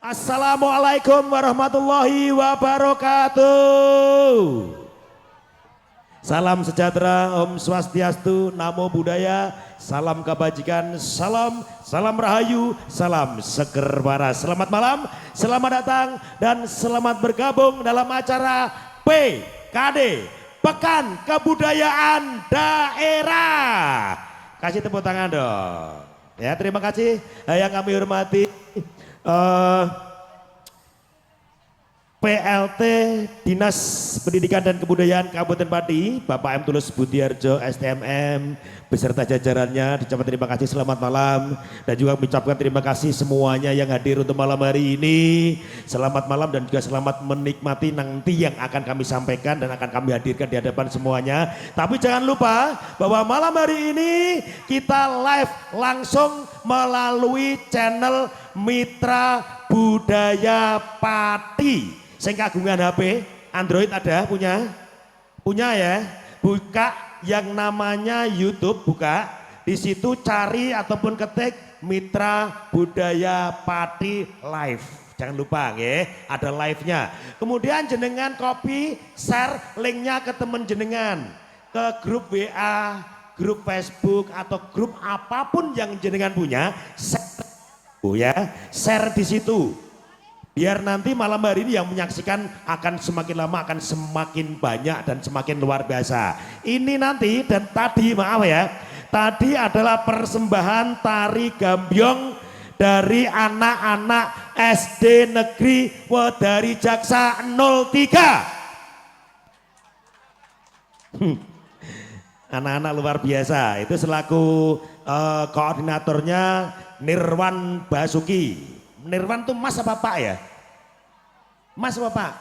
Assalamualaikum warahmatullahi wabarakatuh. Salam sejahtera, Om Swastiastu, Namo Buddhaya, salam kebajikan, salam rahayu, salam seger waras. Selamat malam, selamat datang dan selamat bergabung dalam acara PKD Pekan Kebudayaan Daerah. Kasih tepuk tangan dong. Ya, terima kasih yang kami hormati. PLT Dinas Pendidikan dan Kebudayaan Kabupaten Pati, Bapak M. Tulus Budiarjo STMM beserta jajarannya, diucapkan terima kasih, selamat malam, dan juga mengucapkan terima kasih semuanya yang hadir untuk malam hari ini. Selamat malam dan juga selamat menikmati nanti yang akan kami sampaikan dan akan kami hadirkan di hadapan semuanya. Tapi jangan lupa bahwa malam hari ini kita live langsung melalui channel Mitra Budaya Pati. Sing kagungan HP Android ada, punya ya. Buka yang namanya YouTube, buka di situ, cari ataupun ketik Mitra Budaya Pati Live. Jangan lupa ya, ada live-nya. Kemudian jenengan copy, share linknya ke temen jenengan, ke grup WA, grup Facebook atau grup apapun yang jenengan punya, share di situ. Biar nanti malam hari ini yang menyaksikan akan semakin lama, akan semakin banyak dan semakin luar biasa. Ini nanti dan tadi, maaf ya, tadi adalah persembahan tari gambyong dari anak-anak SD Negeri Wedari Jaksa 03. Anak-anak luar biasa, itu selaku koordinatornya Nirwan Basuki. Nirwan tuh mas apa pak ya? Mas apa pak?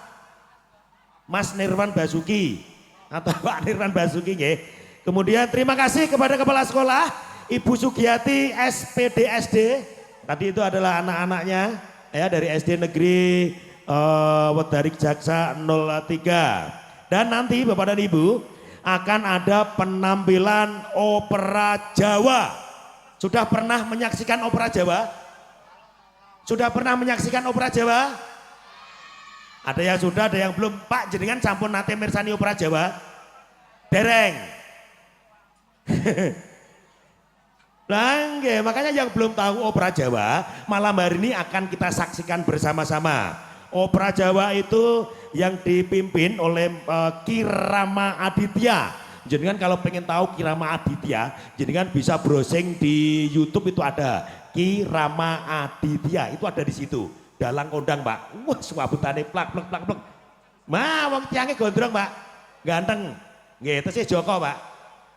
Mas Nirwan Basuki atau Pak Nirwan Basuki ya. Kemudian terima kasih kepada Kepala Sekolah Ibu Sugiyati SPDSD. Tadi itu adalah anak-anaknya ya dari SD Negeri Wedari Jaksa 03. Dan nanti Bapak dan Ibu akan ada penampilan opera Jawa. Sudah pernah menyaksikan opera Jawa? Sudah pernah menyaksikan opera Jawa? Ada yang sudah, ada yang belum. Pak, jenengan sampun nate mirsani opera Jawa? Dereng. Nah, makanya yang belum tahu opera Jawa, malam hari ini akan kita saksikan bersama-sama. Opera Jawa itu yang dipimpin oleh Kirama Aditya. Jenengan kalau pengen tahu Kirama Aditya, jenengan bisa browsing di YouTube, itu ada Kirama Aditya, itu ada di situ. Dalang kondang pak, wah swabutane plak. Ma wong tiangnya gondrong pak, ganteng. Nggih, tesih Joko pak,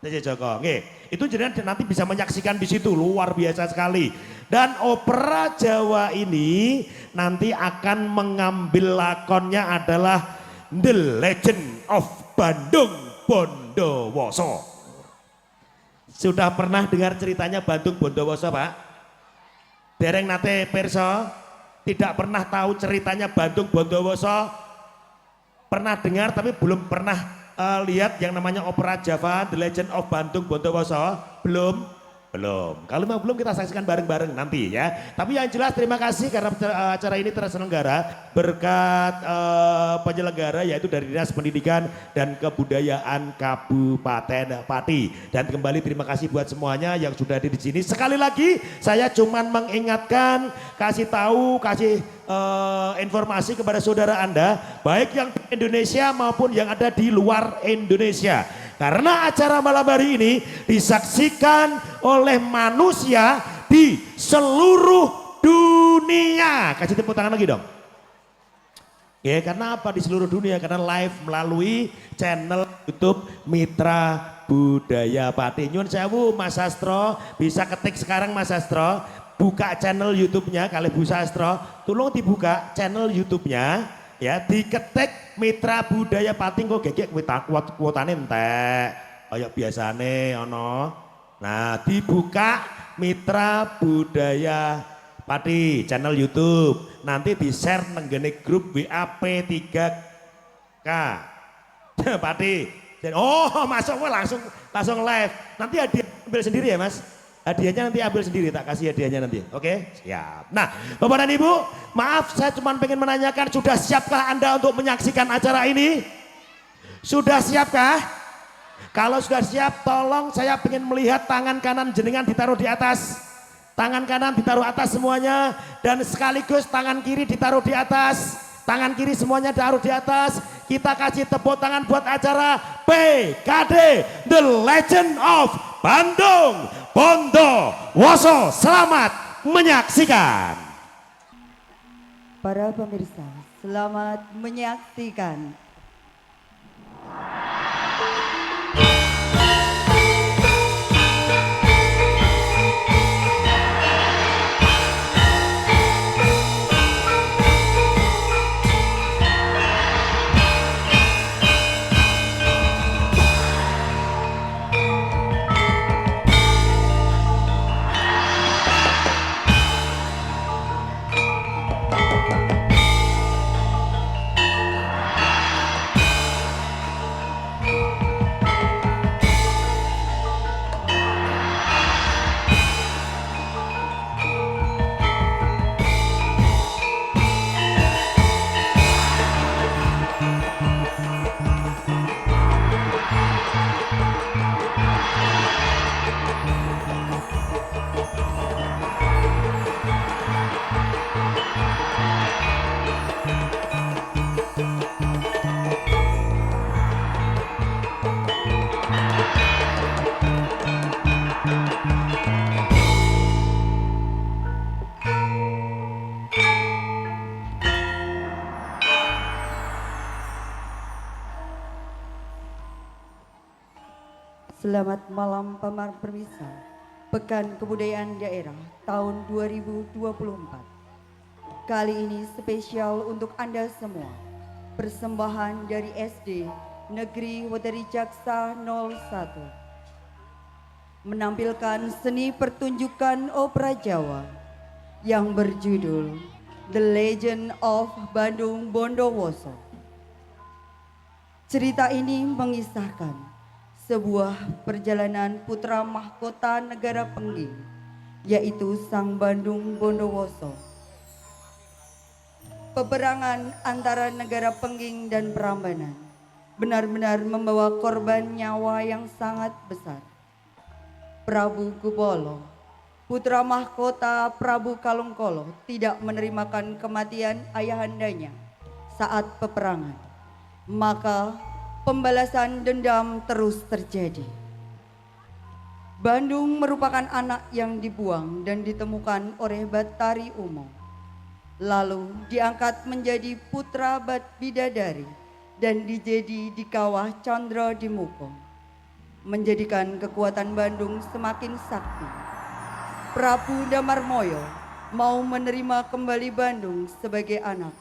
tesih Joko. Nggih, itu jenengan nanti bisa menyaksikan di situ, luar biasa sekali. Dan opera Jawa ini nanti akan mengambil lakonnya adalah The Legend of Bandung Bondowoso. Sudah pernah dengar ceritanya Bandung Bondowoso pak? Dereng nate perso? Tidak pernah tahu ceritanya Bandung Bondowoso? Pernah dengar tapi belum pernah lihat yang namanya opera Jawa The Legend of Bandung Bondowoso? Belum? Belum. Kalau memang belum, kita saksikan bareng-bareng nanti ya. Tapi yang jelas terima kasih karena acara ini terselenggara berkat penyelenggara yaitu dari Dinas Pendidikan dan Kebudayaan Kabupaten Pati. Dan kembali terima kasih buat semuanya yang sudah ada di sini. Sekali lagi saya cuman mengingatkan, kasih tahu, kasih informasi kepada saudara Anda, baik yang di Indonesia maupun yang ada di luar Indonesia. Karena acara malam hari ini disaksikan oleh manusia di seluruh dunia. Kasih tepuk tangan lagi dong. Ya, karena apa di seluruh dunia? Karena live melalui channel YouTube Mitra Budaya Pati. Nyun sewu Mas Sastro, bisa ketik sekarang Mas Sastro, buka channel YouTube-nya kali Bu Sastro, tolong dibuka channel YouTube-nya. Ya, diketik Mitra Budaya Pati, kok gegek kuotane entek kayak biasane ono. Nah, dibuka Mitra Budaya Pati channel YouTube, nanti di share nenggene grup WA P3K Pati. Oh, masuk langsung live. Nanti hadiah ambil sendiri ya Mas? Hadiahnya nanti ambil sendiri, tak kasih hadiahnya nanti. Oke, siap. Nah, Bapak dan Ibu, maaf saya cuma pengen menanyakan, sudah siapkah Anda untuk menyaksikan acara ini? Sudah siapkah? Kalau sudah siap, tolong saya pengen melihat tangan kanan jenengan ditaruh di atas. Tangan kanan ditaruh atas semuanya, dan sekaligus tangan kiri ditaruh di atas. Tangan kiri semuanya ditaruh di atas. Kita kasih tepuk tangan buat acara PKD The Legend of Bandung Bondowoso. Selamat menyaksikan. Para pemirsa, selamat menyaksikan. Selamat malam para pemirsa Pekan Kebudayaan Daerah tahun 2024. Kali ini spesial untuk Anda semua. Persembahan dari SD Negeri Wedari Jaksa 01 menampilkan seni pertunjukan opera Jawa yang berjudul The Legend of Bandung Bondowoso. Cerita ini mengisahkan sebuah perjalanan putra mahkota negara Pengging, yaitu Sang Bandung Bondowoso. Peperangan antara negara Pengging dan Prambanan benar-benar membawa korban nyawa yang sangat besar. Prabu Kupolo, putra mahkota Prabu Kalungkolo, tidak menerimakan kematian ayahandanya saat peperangan. Maka pembalasan dendam terus terjadi. Bandung merupakan anak yang dibuang dan ditemukan oleh Batari Umo. Lalu diangkat menjadi putra bidadari dan dijadi di kawah Candra di Muko, menjadikan kekuatan Bandung semakin sakti. Prabu Damarmoyo mau menerima kembali Bandung sebagai anak,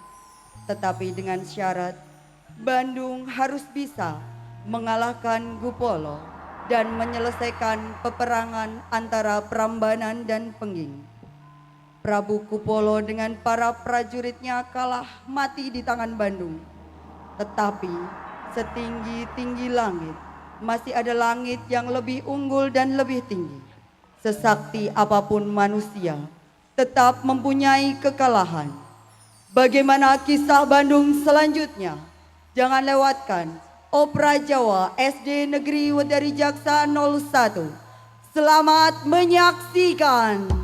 tetapi dengan syarat Bandung harus bisa mengalahkan Kupolo dan menyelesaikan peperangan antara Prambanan dan Pengging. Prabu Kupolo dengan para prajuritnya kalah mati di tangan Bandung. Tetapi setinggi-tinggi langit masih ada langit yang lebih unggul dan lebih tinggi. Sesakti apapun manusia tetap mempunyai kekalahan. Bagaimana kisah Bandung selanjutnya? Jangan lewatkan Opera Jawa SD Negeri Wedari Jaksa 01. Selamat menyaksikan.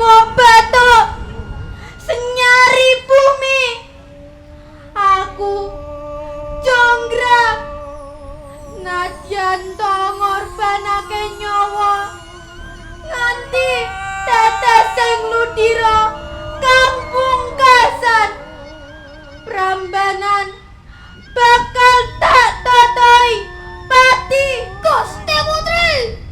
tengok batu senyari bumi. Aku jonggrang nadyan to ngorbanake nyawa nganti tetes sing ludira kang pungkasan. Prambanan bakal tak totoi pati Gusti Putri.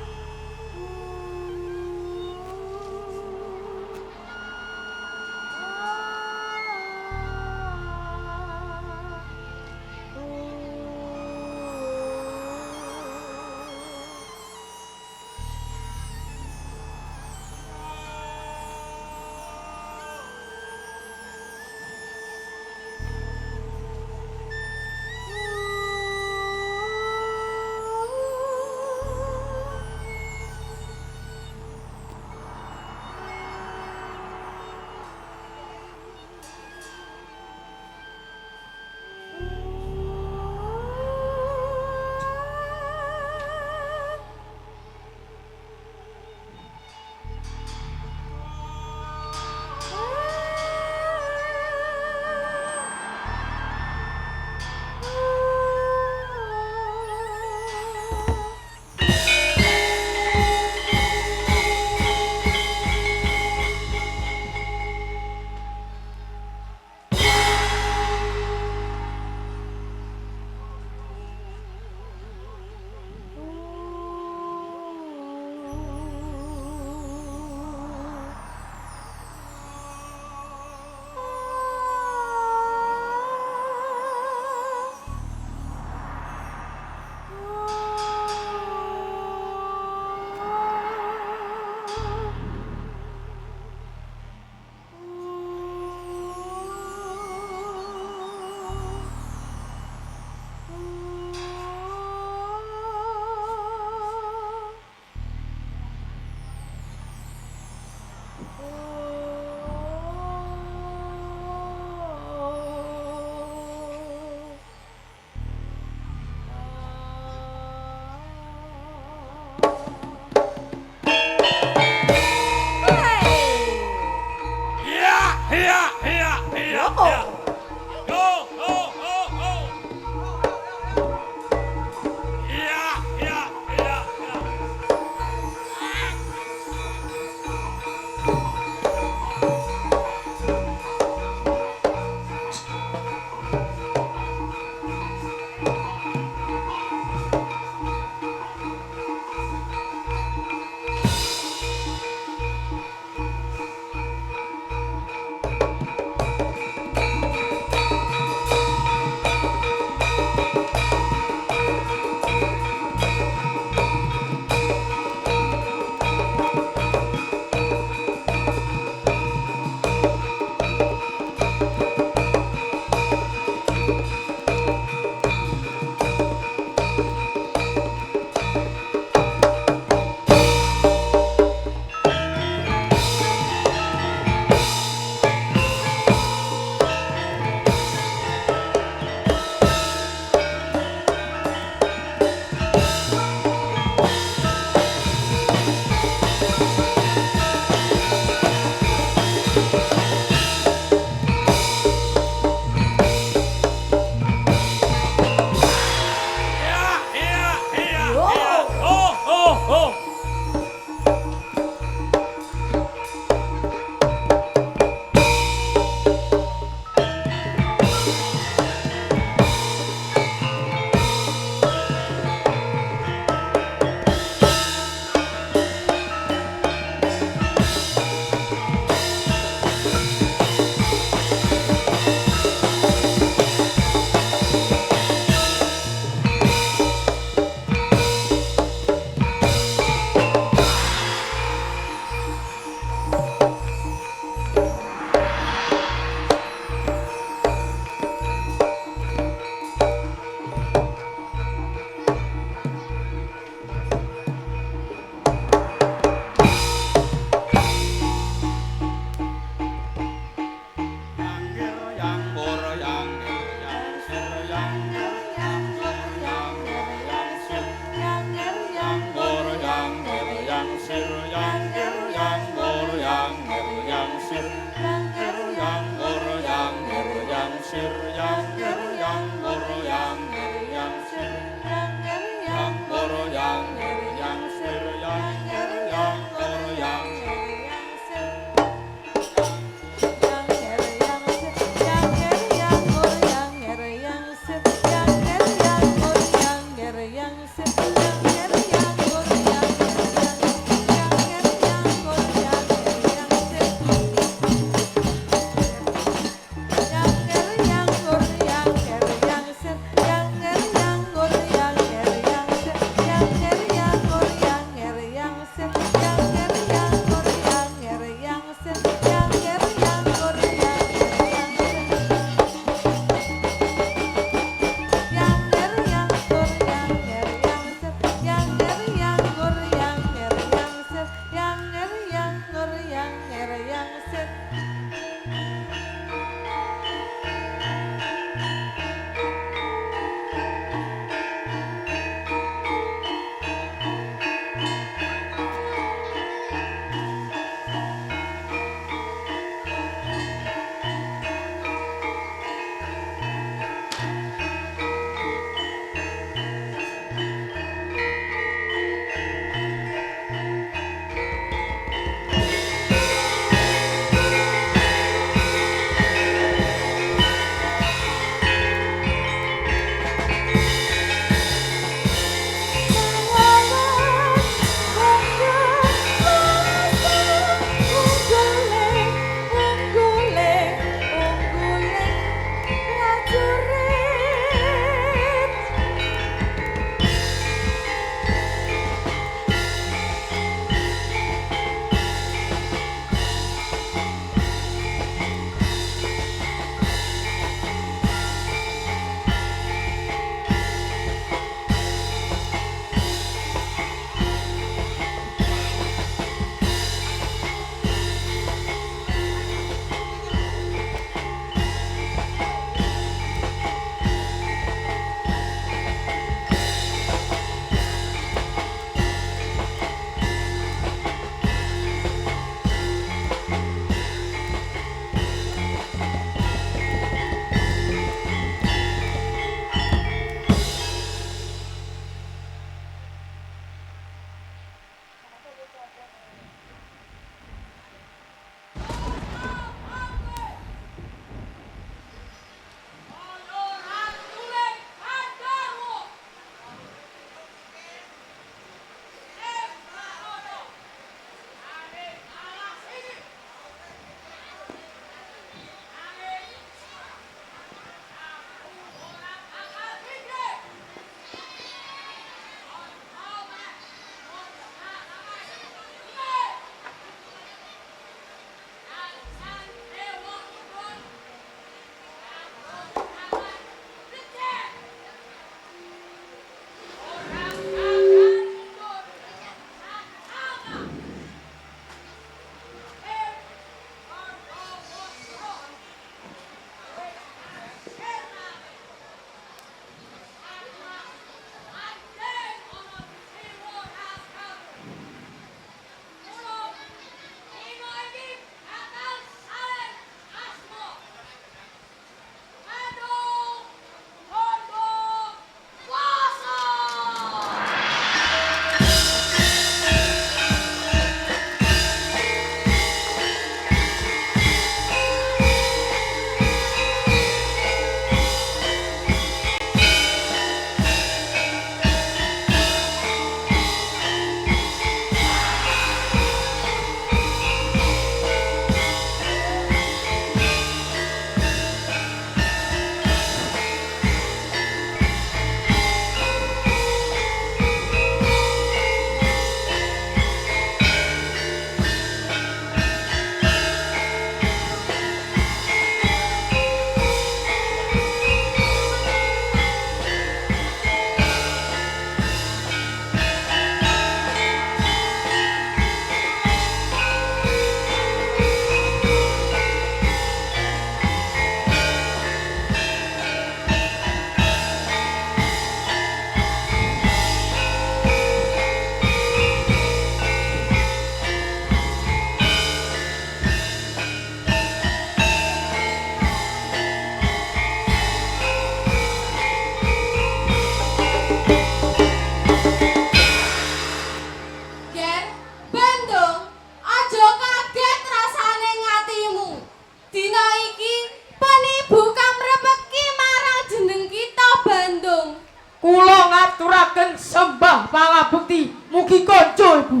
Kula ngaturaken sembah pangabekti mugi konco Ibu.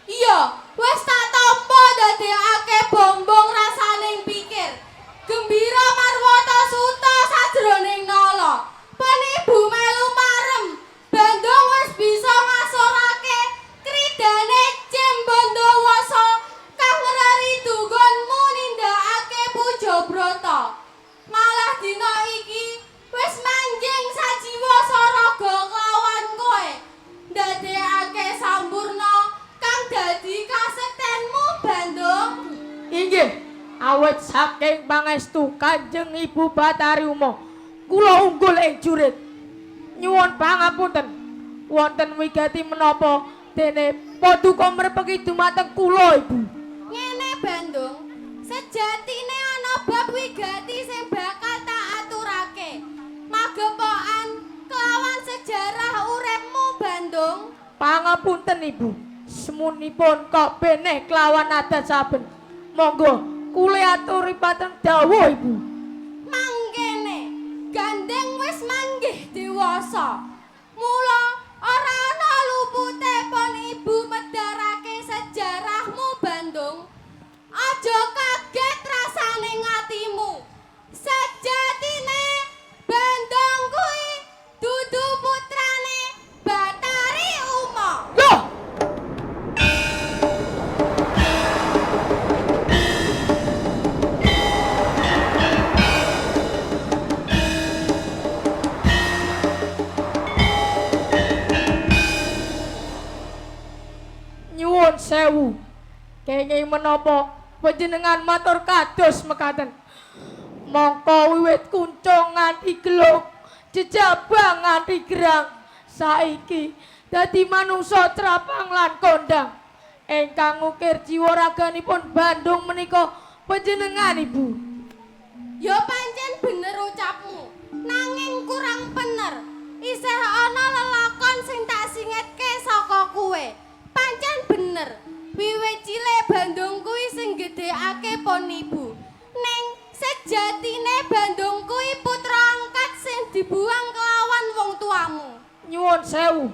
Iya, wis tak tampa dadekake bombong rasaning pikir. Gembira marwata suta sajroning nala. Penibu melu marem. Bandung wis bisa ngasorake kridane Cembondowasa kang reridunganmu nindakake puja brata. Malah dina iki wis manjing sajiwa saraga kelawan kowe. Ndadekake sampurna kang dadi kasektenmu Bandung. Inggih, awit saking pangestu Kanjeng Ibu Bathari Uma, kula unggul ing jurit. Nyuwun pangapunten, wonten wigati menapa dene paduka mrepeki dumateng kula Ibu. Ngene Bandung, sejatine ana bab wigati sing bakal tak aturake. Magepokan kelawan sejarah uripmu Bandung. Pangapunten Ibu, semunipun kok beneh kelawan adat saben. Monggo kula aturi pateng dawuh Ibu. Mangkene, gandeng wis manggih dewasa. Mula ora ana lupute pon ibu medharake sejarahmu Bandung. Aja kaget rasane atimu. Sejatine Bandung kuwi dudu putrane Bathari Uma. Loh, nyuwun sewu, kenging menapa panjenengan matur kados mekaten. Mongko wiwit kuncung nganti gelung, jejabang nganti gerang, saiki dadi manungsa trapang lan kondang. Ingkang ngukir jiwa raganipun Bandung menika panjenengan Ibu. Ya pancen bener ucapmu, nanging kurang bener. Isih ana lelakon sing tak singetke saka kowe. Pancen bener, wiwit cilik Bandung kuwi sing gedhekake pon ibu. Ning sejatine Bandung kuwi putra angkat sing dibuang kelawan wong tuamu. Nyuwun sewu,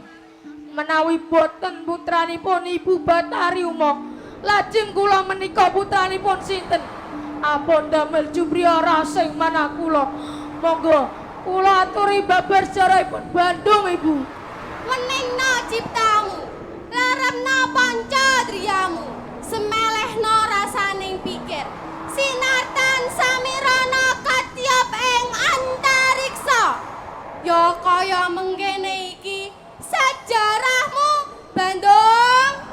menawi boten putranipun Ibu Bathari Uma, lajeng kula menika putranipun sinten? Ampun damel jubriya rasing manah kula. Monggo kula aturi babar sejarahipun Bandung Ibu. Meningna ciptamu, laremna panca driyamu, semelehna rasaning pikir. Sinartan samirana katyap ing antariksa. Ya kaya mengkene iki sejarahmu Bandung.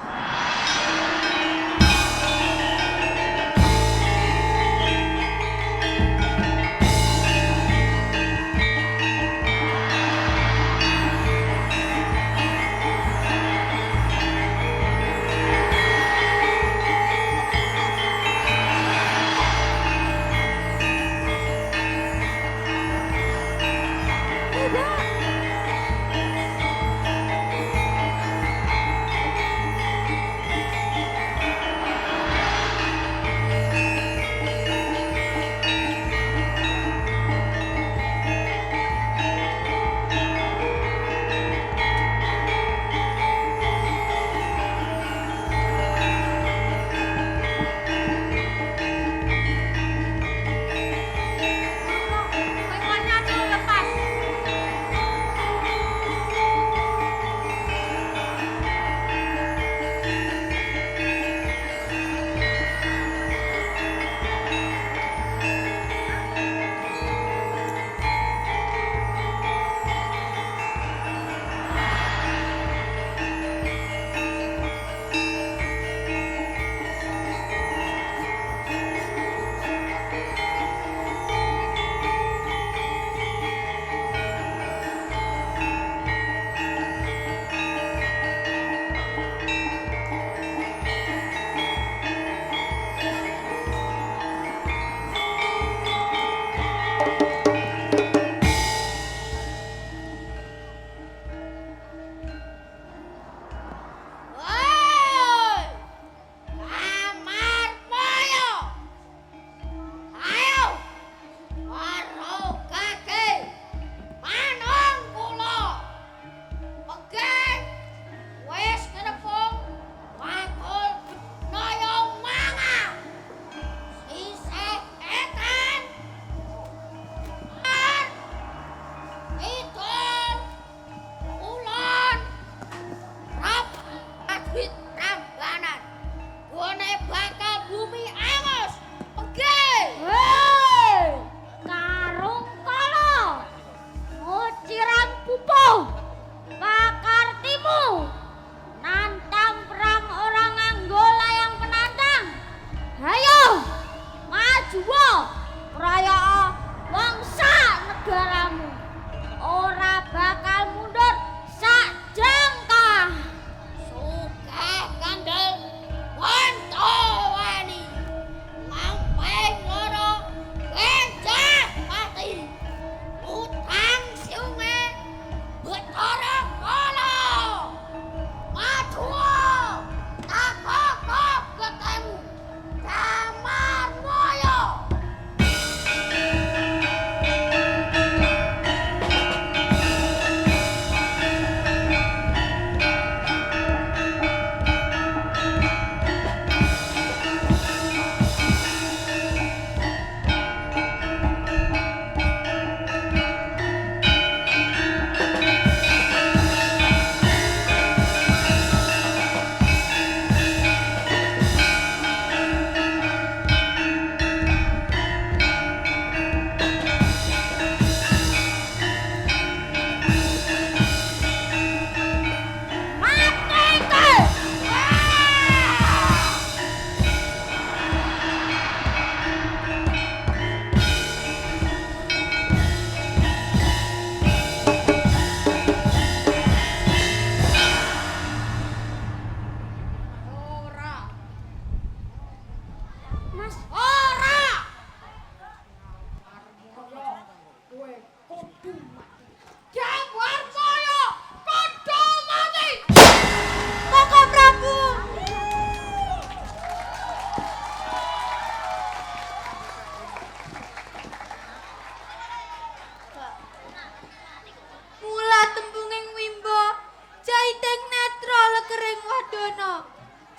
Bawono.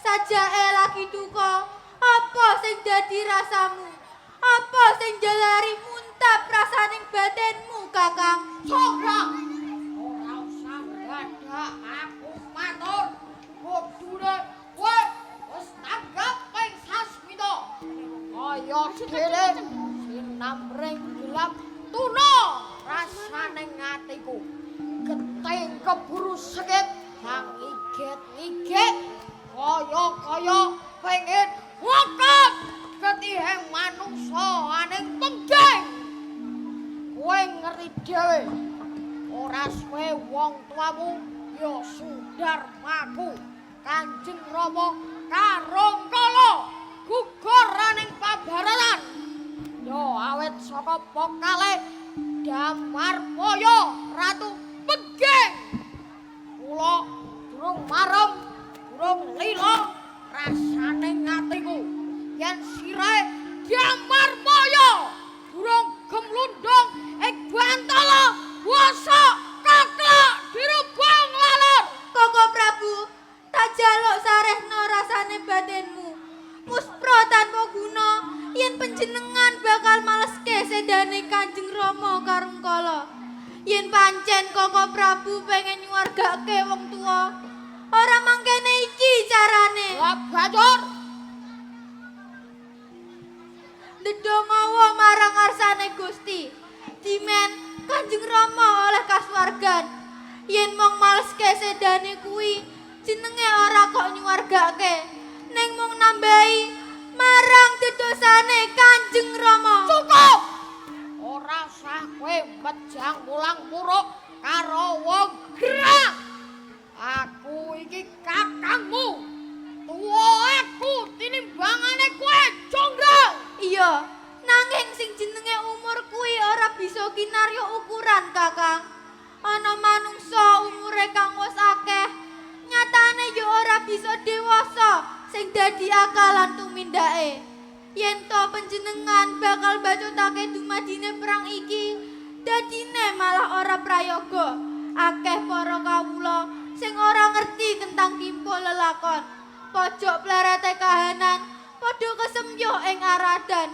Sajake lagi duka. Apa sing dadi rasamu? Apa sing jalari muntap rasaning batinmu, Kakang? Sogra, ora usah dadak aku matur. Kudune kowe wis tanggap ping sasmita. Kaya dhewe sinamring gelap tuna rasaning atiku. Getih keburu sekit sang igit-igit kaya pengen ngokot ketihing manungsa aning pengging. Kowe ngeri dhewe. Ora suwe wong tuamu ya Sudarmaku Kanjeng Rama Karangkala gugur aning pabaratan. Ya awit saka pokale Damarmaya Ratu Pengging. Kula durung marem, durung lila rasaning atiku yen sirahe Damarmaya durung gemlundung ing Bantala wasa kaklak dirubung lalur. Koko Prabu, tak jaluk sarehno rasane batinmu. Muspro tanpa guna, yen panjenengan bakal maleske sedane Kanjeng Rama Karangkala. Yen pancen Koko Prabu pengen nyuwargake wong tua, ora mangkene iki carane. Lah bajur, Ndedongawa marang ngarsane Gusti. Dimen Kanjeng Rama oleh kasuwargan. Yen mung maleske sedane kuwi, jenenge ora kok nyuwargake, ning mung nambahi marang dedosane Kanjeng Rama. cukup. Ora usah kowe mejang mulang muruk karo wong gerang. Aku iki kakangmu. Tuwa aku tinimbangane kowe, Jonggrang. Iya, nanging sing jenenge umur kuwi ora bisa kinarya ukuran, Kakang. Ana manungsa umure kang wis akeh, nyatane ya ora bisa dewasa sing dadi akalan tumindake. Yen to panjenengan bakal bacotake dumadine perang iki, dadine malah ora prayoga. Akeh para kawula sing ora ngerti tentang kimpo lelakon. Pojok plerete kahanan padha kesemyuh ing aradan.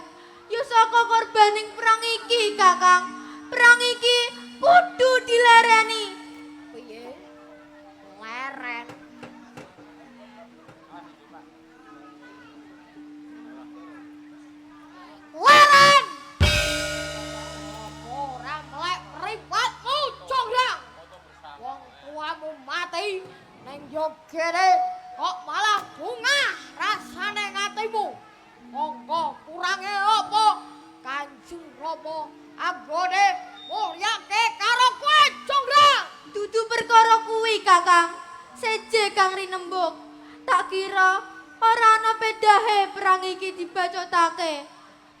Ya saka korbaning perang iki, Kakang. Perang iki kudu dilereni. Piye? Leren. Leren! Ora melek mripatmu, Jonggrang. Wong tuamu mati ning yogene kok malah bungah rasane ngatimu. Monggo kurange apa Kanjeng Rama anggone mulyake karo kowe, Jonggrang. Dudu perkara kuwi, Kakang. Seje kang rinembuk. Tak kira ora ana pedahe perang iki dibacotake.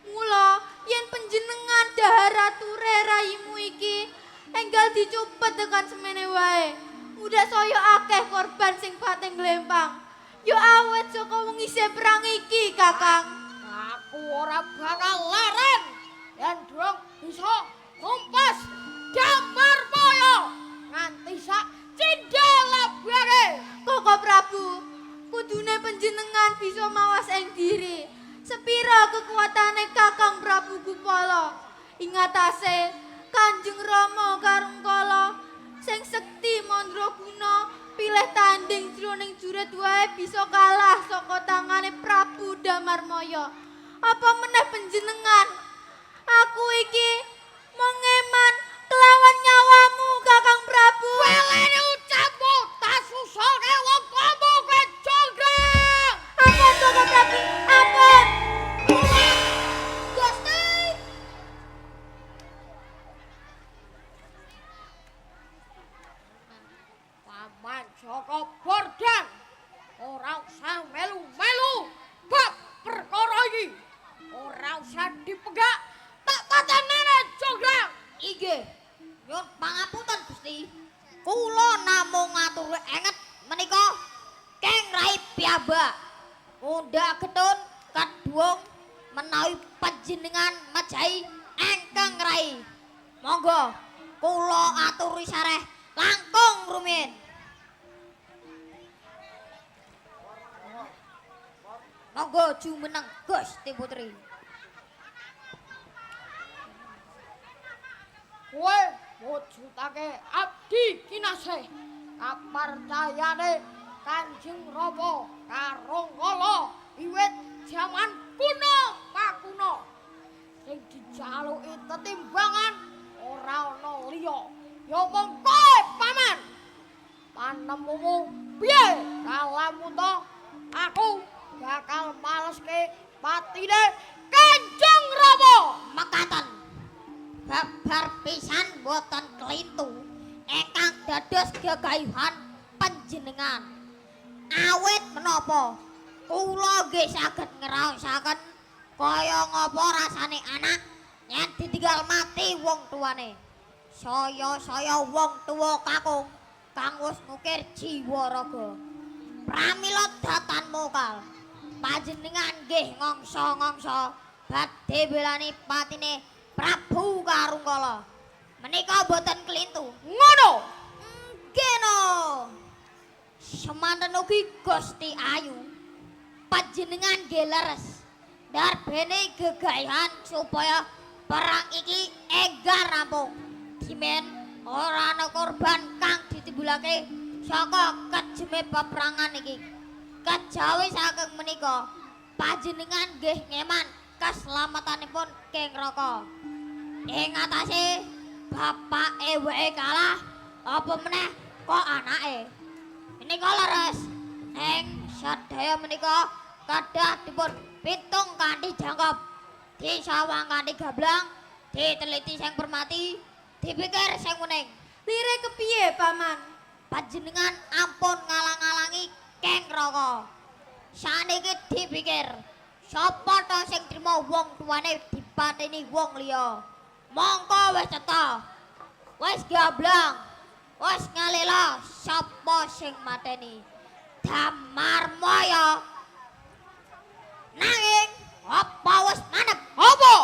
Mula yen panjenengan dahar ature raimu iki enggal dicupet tekan semene wae. Mudah saya akeh korban sing pating glempang. Yo awet saka wong isih perang iki, Kakang. Aku ora bakal leren yen durung bisa numpas Damarmaya nganti sak cindhel labare. Koko Prabu, kudune panjenengan bisa mawas ing diri. Sepira kekuatane Kakang Prabu Gupala. Ingatase Kanjeng Rama Karangkala sing sekti mandraguna pilih tanding jroning jurit wae bisa kalah saka tangane Prabu Damarmaya. Apa meneh panjenengan? Aku iki mengeman kelawan nyawamu, Kakang Prabu. Welene ucapmu tak susone wong kamu kowe, Jonggrang. Apa Koko Prabu? Apa? Gusti! Paman Joko Bordang ora usah melu-melu bab perkara iki. Ora usah dipeggak tak patenene, Jonggrang. Inggih, nyuwun pangapunten Gusti. Kula namung ngatur enget menika Keng Rai piyambak. Mundhak getun kedhuwung menawi panjenengan majahi Engkang Rai. Monggo kula aturi sareh langkung rumiyin. Monggo jumeneng Gusti Putri. Kowe mujudake abdi kinasih kapercayane Kanjeng Rama karo Ngala wiwit jaman kuno pakuna sing dijaluki tetimbangan ora ana liya ya mung kowe paman. Panemumu piye kalamu to aku bakal maleske patine Kanjeng Rama. Mekaten babar pisan boten kelintu ingkang dados gegayuhan panjenengan. Awit menapa kula nggih saged ngraosaken kaya ngapa rasane anak yen ditinggal mati wong tuane. Saya wong tuwa kakung kang wis ngukir jiwa raga. Pramila datan mokal panjenengan nggih ngongso-ngongso badhe belani patine Prabu Karunggala. Menika boten kelintu. Ngono. Nggih no. Semanten ugi Gusti Ayu. Panjenengan nggih leres darbene gegayuhan supaya perang iki enggar rampung. Dimen ora ana korban kang ditimbulake saka kejeme peperangan iki. Kejawi saking menika panjenengan nggih ngeman keselamatanipun Keng Raka. Ing atase bapake weke kalah apa meneh kok anake. Menika leres ing sadaya menika kadah dipun pitung kanthi jangkep. Disawang kanthi gablang, diteliti sing permati, dipikir sing muning. Lire kepiye, Paman? Panjenengan ampun ngalang-alangi Keng Raka. Saniki dipikir sapa to sing trima wong tuane dipateni wong liya. Mongko wis cetha. Wis gablang. Wis ngalela sapa sing mateni. Damarmaya. Nanging apa wis mantep? Apa?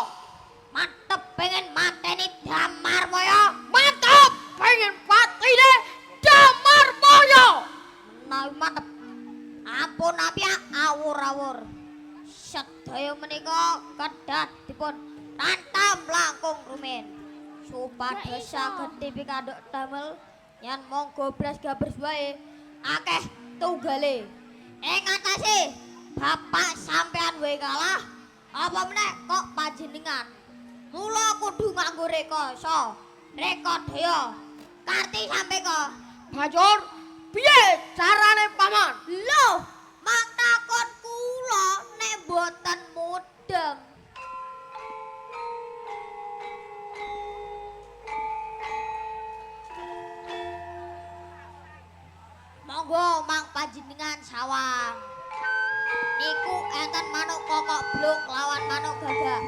Mantep pengen mateni Damarmaya. Mantap pengen patine Damarmaya. Menawi mantep. Ampun apya awur-awur. Sedaya menika kedah dipun tantam langkung rumin. Supados saged dipikanduk damel yen monggo blas gabres wae akeh tunggale. Ing atase bapak sampean wae kalah apa meneh kok panjenengan. Mula kudu nganggo rekasa, rekodaya. Karti sampe kok Bajur, piye carane paman? Loh, mak takon kula nek boten mudeng. Monggo mang panjenengan sawang. Niku enten manuk kokok bluk lawan manuk gagak.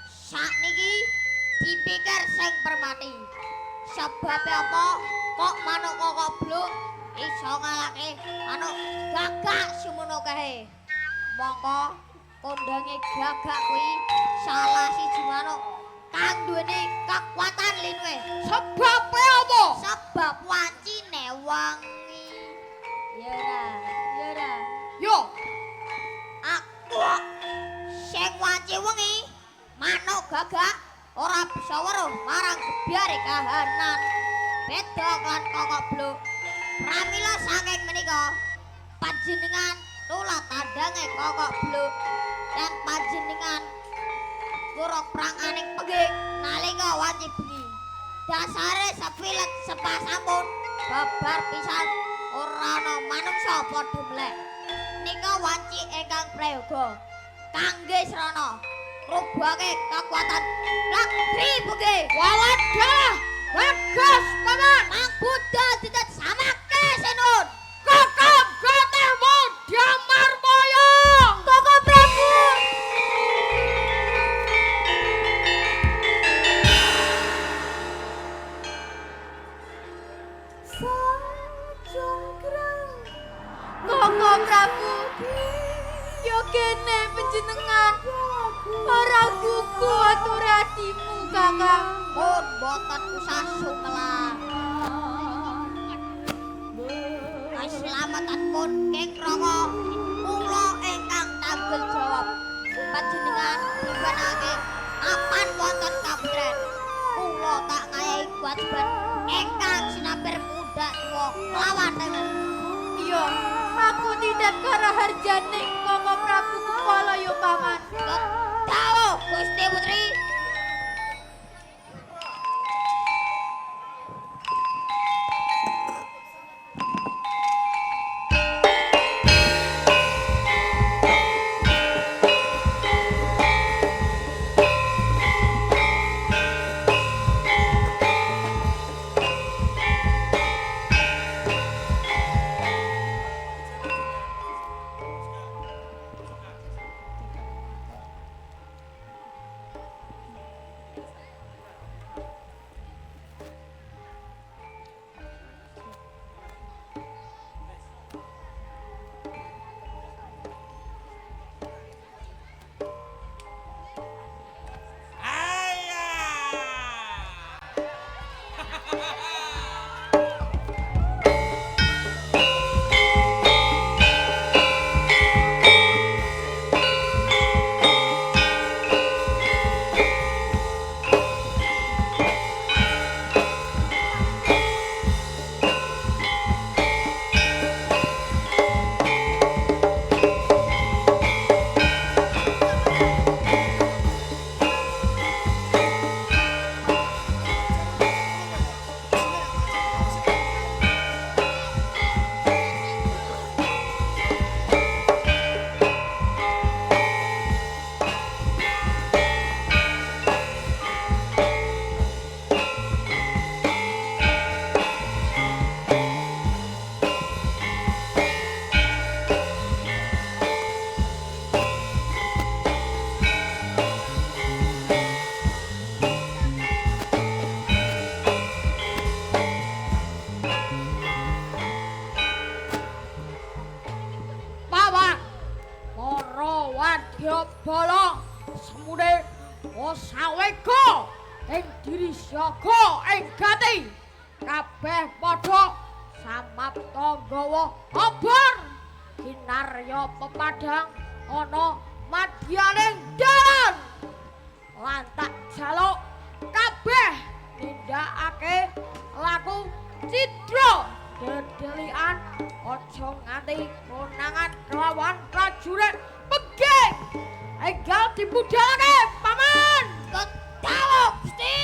Sakniki dipikir sing permati. Sebabe apa kok manuk kokok bluk iso ngalahke manuk gagak semono kae. Mongko kondange gagak kuwi salah siji manuk kang duweni kekuatan linwe. Sebabe apa? Sebab wancine wangi. Yora. Yo, Aku sing wanci wengi manuk gagak ora bisa weruh marang gebyare kahanan. Beda kan kokok bluk. Pramila saking menika panjenengan tulah tandange kokok bluk dan panjenengan kurang pranganing peging nalika wanci bengi. Dasare sepilet sepasampun babar pisan ora ana manungsa padha mlek. Nika wanci ingkang prayoga kangge srana rubake kekuatan negeri buge. wawadah, bagus paman. Mang Buddha tidak samake sinun. Kakak gatemu Damarmaya. Kakak Prabu. Koko Prabu, yo kene panjenengan. Ora gugu atur atimu, Kakang. Pun boten usah sumelang. kaslamatanipun King Rama kula ingkang tanggung jawab panjenengan dibanake apan wonten kaptren kula tak ngayahi kewajiban ingkang sinamper muda tuwa lawan dengan Iya, aku tidak kara harjane Koko Prabu Kupala yo paman. Dawuh Gusti Putri. Bala semude osawega ing diri siaga ing gati kabeh padha samapta nggawa obor kinarya pepadang ana madyaning dalan lan tak jaluk kabeh nindakake laku cidra dedelian aja nganti konangan kelawan prajurit pegeng enggal dibudalake paman Dawuh Gusti.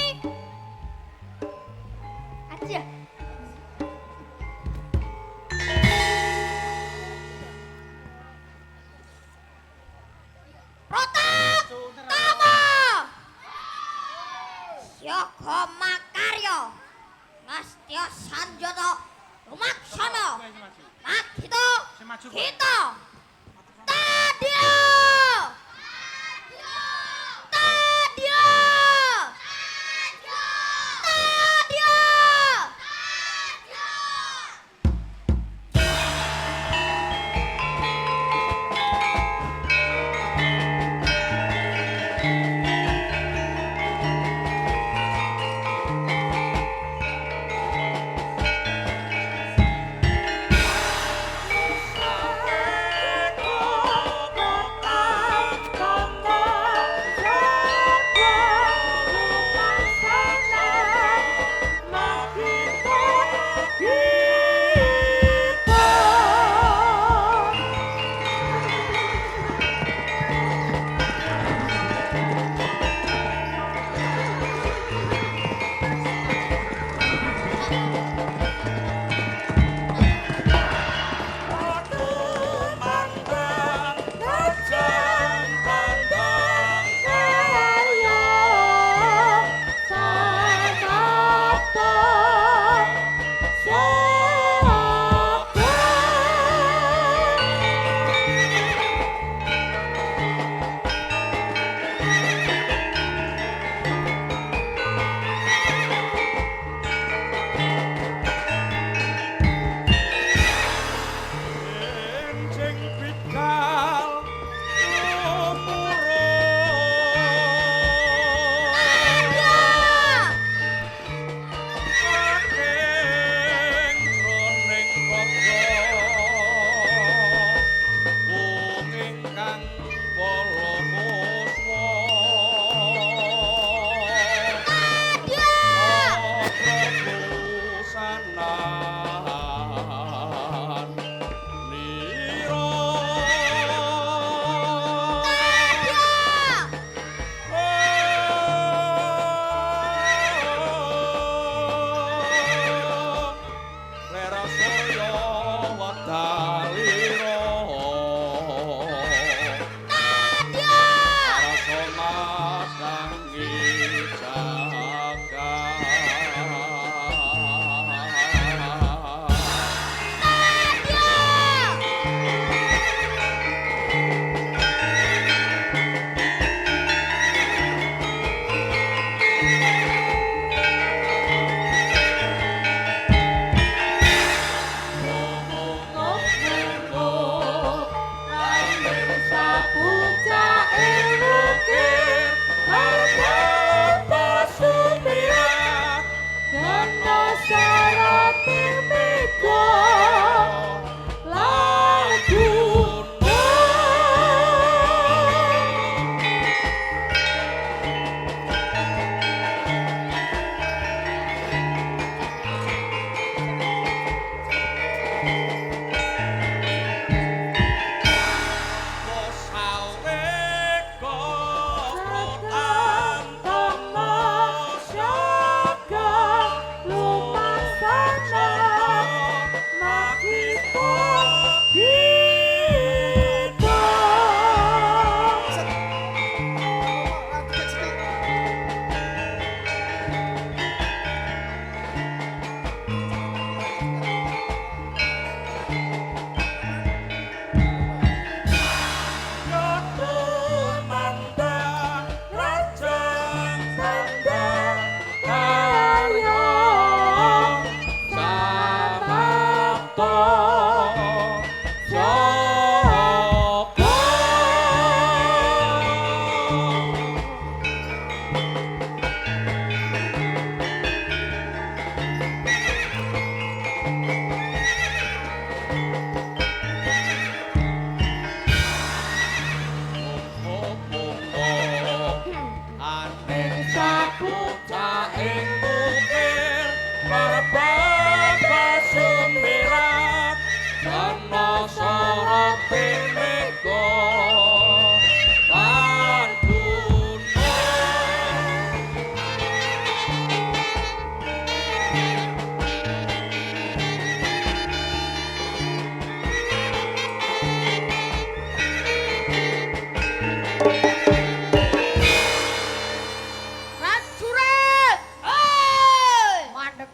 Aja. Protak Tama Siaga Makarya Ngastya Sanjata Lumaksana Magita Kita Tadia Tadia Tadia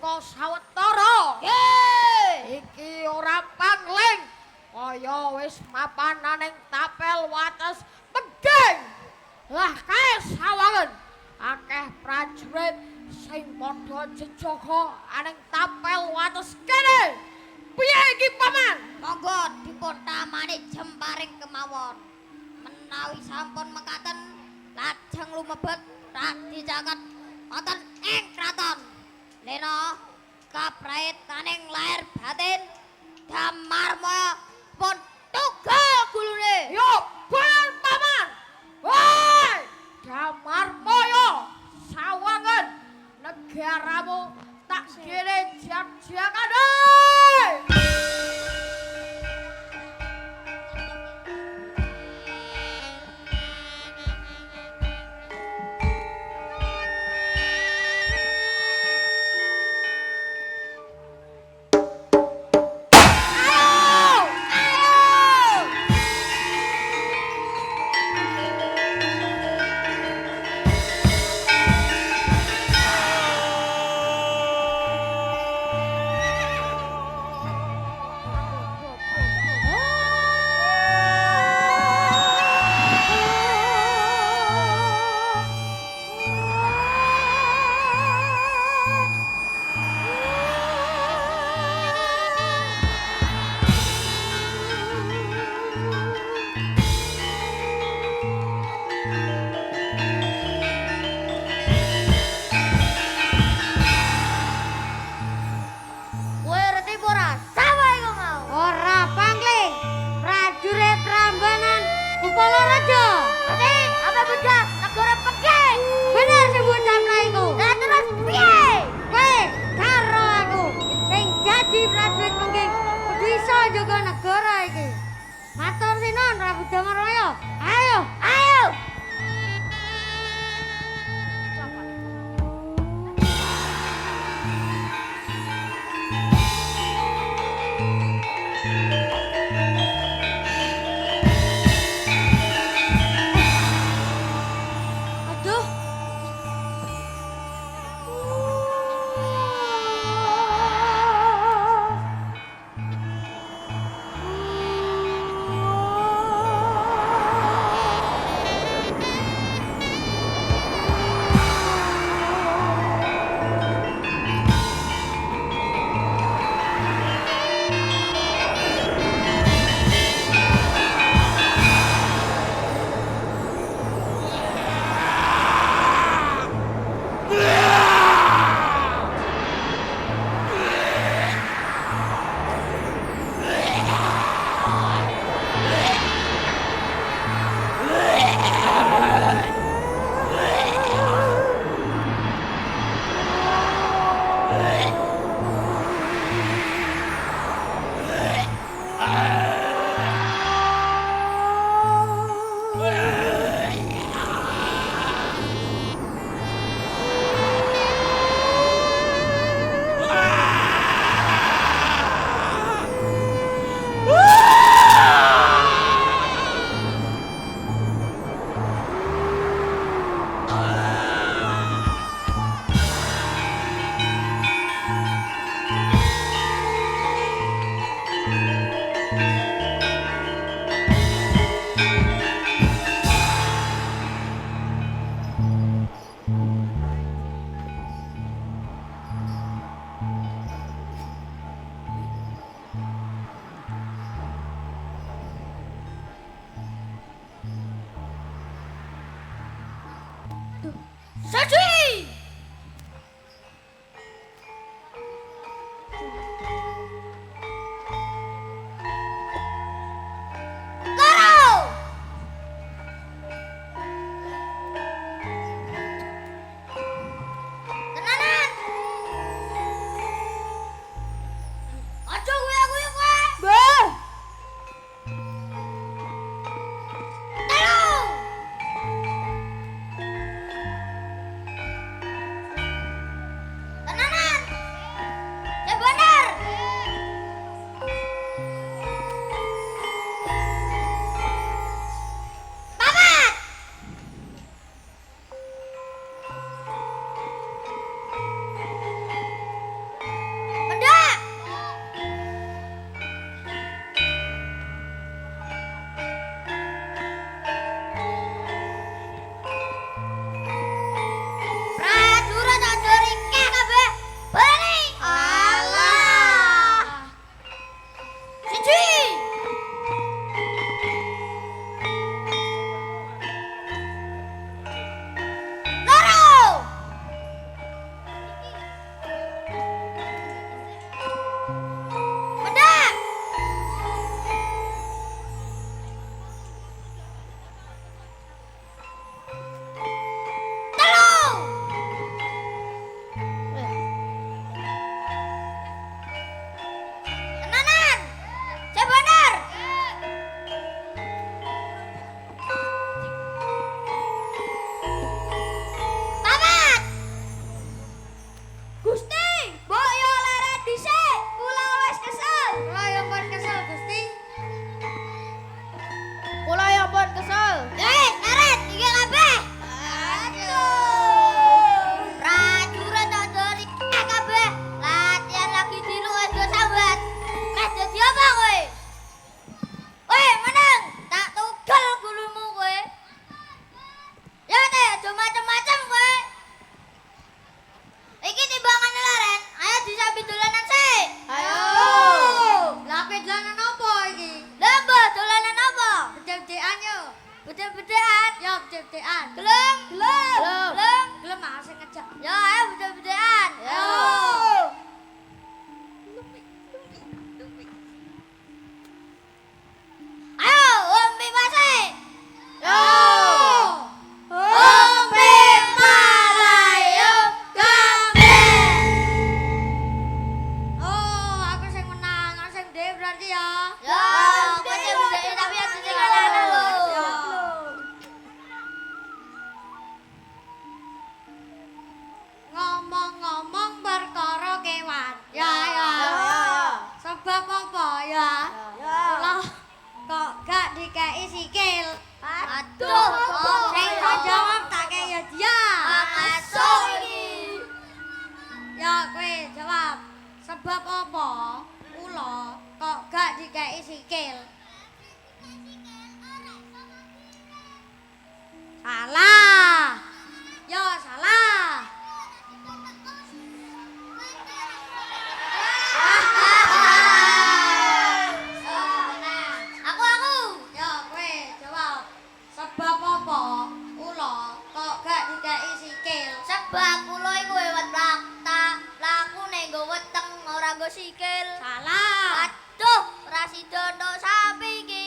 saka sawetara. Iki ora pangling kaya wis mapanan ing tapel wates Peging. Lah kae sawangen akeh prajurit sing padha jejaga aning tapel wates kene. Piye iki paman? Monggo dipun tamani jemparing kemawon. Menawi sampun mekaten lajeng lumebet radi caket wonten ing kraton. Lena kaprait taning lair batin Damarmaya pun tugel gulune. Yo, bener paman. Woi, Damarmaya sawangen negaramu tak kene jak-jakan. Saji! Karo! Tenanan! Aja gue kowe. Bah, Telu! Tenanan! Ya bener! bedek-bedekan. Ya bedek-bedekan. Gelem. Gelem. Gelem. Gelem ah sing ngejak. Ya, ayo bedek-bedekan. Yo. Ayo, umpi pase. Yo. Umpi malayu gambe. Oh, aku sing menang, aku sing dhewe berarti ya. Ya, bedek-bedekan tapi yang ketinggalan dulu. Ngomong-ngomong perkara kewan. Ya. Sebab apa ya? Lah kok gak dikei sikil. Aduh, Sing iso jawab tak kei ya dia. masuk iki. Ya kowe jawab. Sebab apa? Ula kok gak dikei sikil. Salah. Yo salah. Aku. Ya kowe jawab. Sebab apa? Ula kok gak dikei sikil. Sebab kula iku hewan prakta, lakune nggo weteng ora nggo sikil. Salah. Aduh, ora sida entuk sapi iki.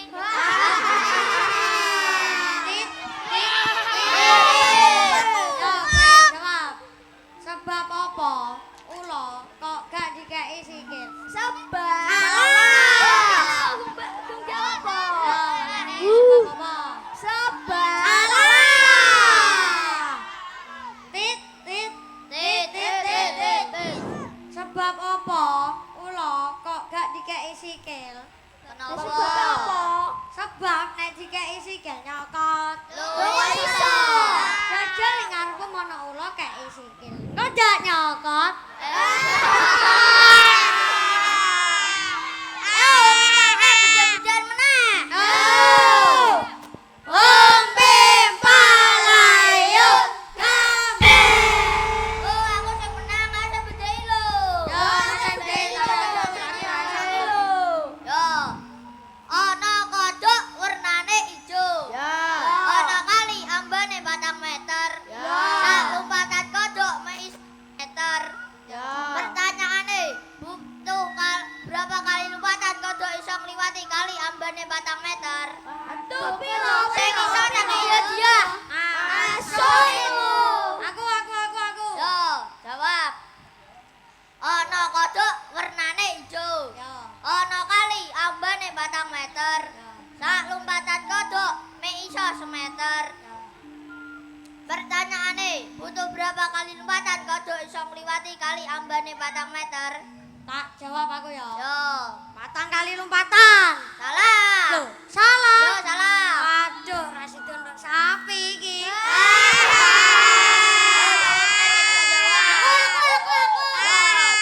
Tit, tit. Yo kowe jawab. Sebab apa? Ula kok gak dikei sikil. Sebab. Salah. Dung jawab. Ya, ini sebab apa? Sebab. Salah. Tit, tit. Tit. Sebab apa? Ula kok gak dikei sikil. Kenapa? Sebab nek dikei sikil nyokot. Lho, kok iso? Jajal ning ngarepku ana ula kei sikil. Kok gak nyokot? Bedek-bedekan meneh. Umpi palayu gambe. Oh, aku sing menang, ada bedai lho. Yo, sing bedek Yo. Ana kodhok wernane ijo. Ana kali ambane 4 meter. Sak lompatan kodhok mek meter. Pertanyaane, berapa kali lompatan kodhok iso ngliwati kali ambane 4 meter? Aduh, piro? Sing iso nang iya dia. Masuk iku. Aku. Yo, jawab. Ana kodhok wernane ijo. Yo. Ana kali ambane 4 meter. Sak lompatan kodhok mek iso semeter. Pertanyaane, butuh berapa kali lompatan kodhok iso ngliwati kali ambane 4 meter? Tak jawab aku ya. Yo, 4 kali lompatan. salah. Loh, salah. Yo, salah. Aduh, rasidu untuk sapi iki.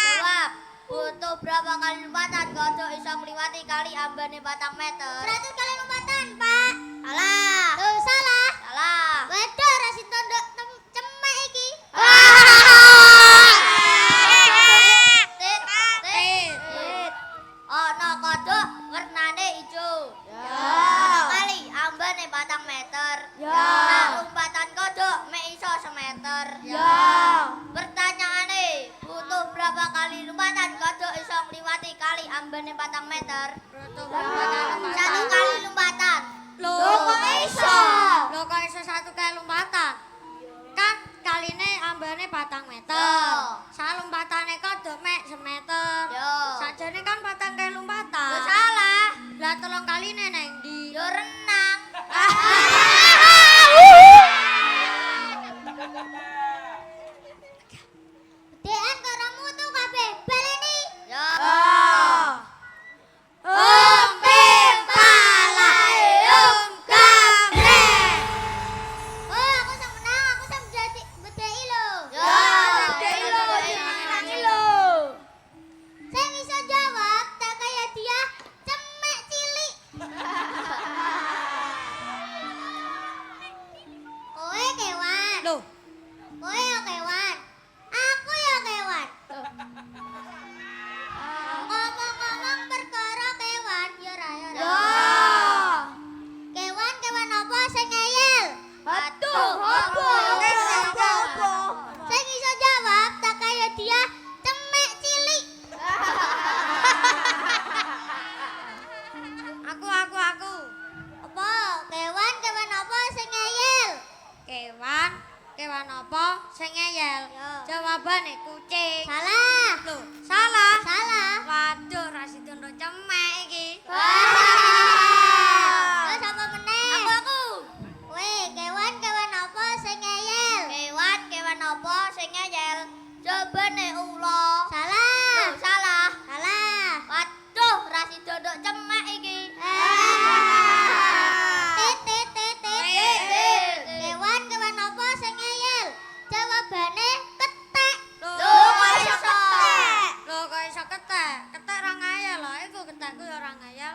Jawab. Butuh berapa kali lompatan kodhok iso ngliwati kali ambane 4 meter? 100 kali lompatan, Pak. Salah. Tuh, salah. Salah. Waduh, Rasid tondok cemek iki. Tit. Ana kodhok wernane ijo. Ana kali ambane 4 meter. Sak lompatan kodhok mek iso semeter. Pertanyaane, butuh berapa kali lompatan kodhok iso ngliwati kali ambane 4 meter? Butuh berapa kali lompatan? 1 kali lompatan. Loh, kok iso? Loh, kok iso 1 kali lompatan? Kan kaline ambane 4 meter. Yo. Sak lompatane kodhok mek semeter. Yo. Sajane kan 4 kali lompatan. Yo salah. Lah 3 kaline nang ndi? Yo renang. Dean karo mutu kabeh. Baleni. Yo. Umpi palayung gambe. Oh, aku sing menang, aku sing bedheki lho. Yo, bedheki lho.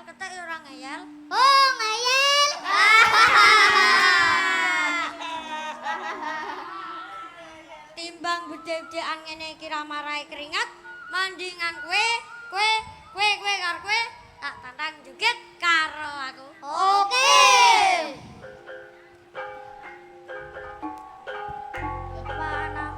ketek ya ora ngeyel. Oh, ngeyel. Timbang bedhe-bedhean ngene iki ra marai keringat, mandingan kowe karo kowe tak tantang joget karo aku. Oke. Panam.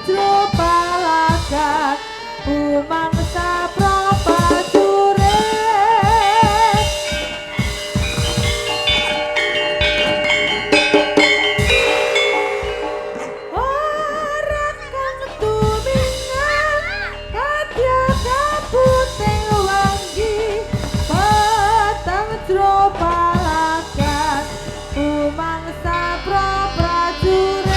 tangtro balagan umangsa prapajure ora kang tumingan kadya kaputing wangi petang tro balagan umangsa prapajure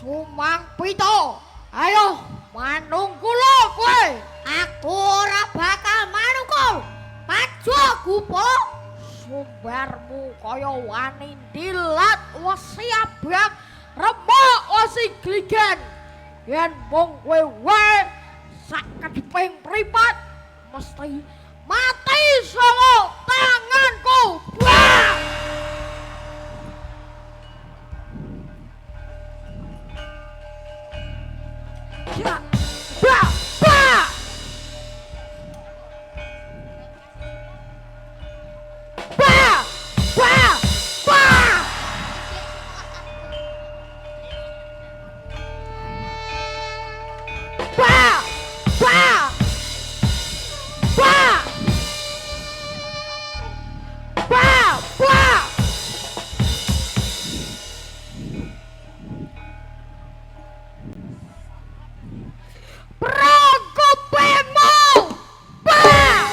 Sumang Pito, ayo manungkula kowe. Aku ora bakal manungkul. Maju gupo. Sumbermu kaya wani dilat wesi abang remuk wesi gligen. Yen mung kowe wae sak kediping mripat mesti mati saka tanganku. Wah! Ya, ba, ba. Ba, ba, ba. Ba, ba. Ba. Ba, ba. Prokopemu! Bah!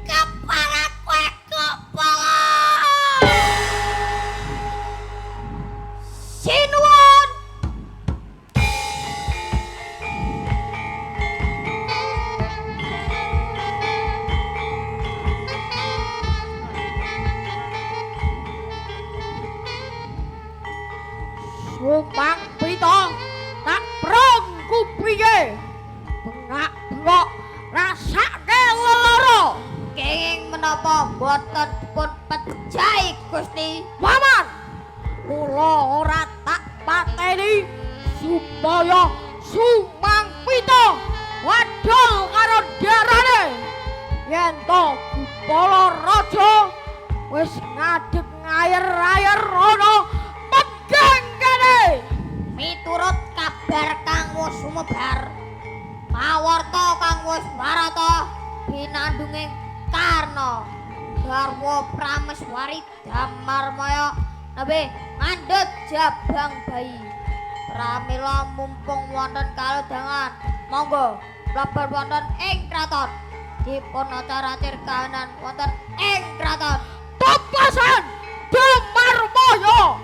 Kepala kowe kepala! Sinuwun! Sumang Pito tak prong kupiye bengak-bengok rasake leloro kenging menapa boten pun pejai Gusti Maman kula ora tak pateni supaya Sumang Pito wadul karo darane yen to Kupala Raja wis ngadeg ngayer-ayer ana pegang kene miturut kabar kang wis sumebar pawarta kang wis marata binandunging Karna garwa Prameswari Damarmaya nabe ngandhut jabang bayi pramila mumpung wonten kalodhangan monggo mlebet wonten ing kraton dipun acara tirkahanan wonten ing kraton Topasan Damarmaya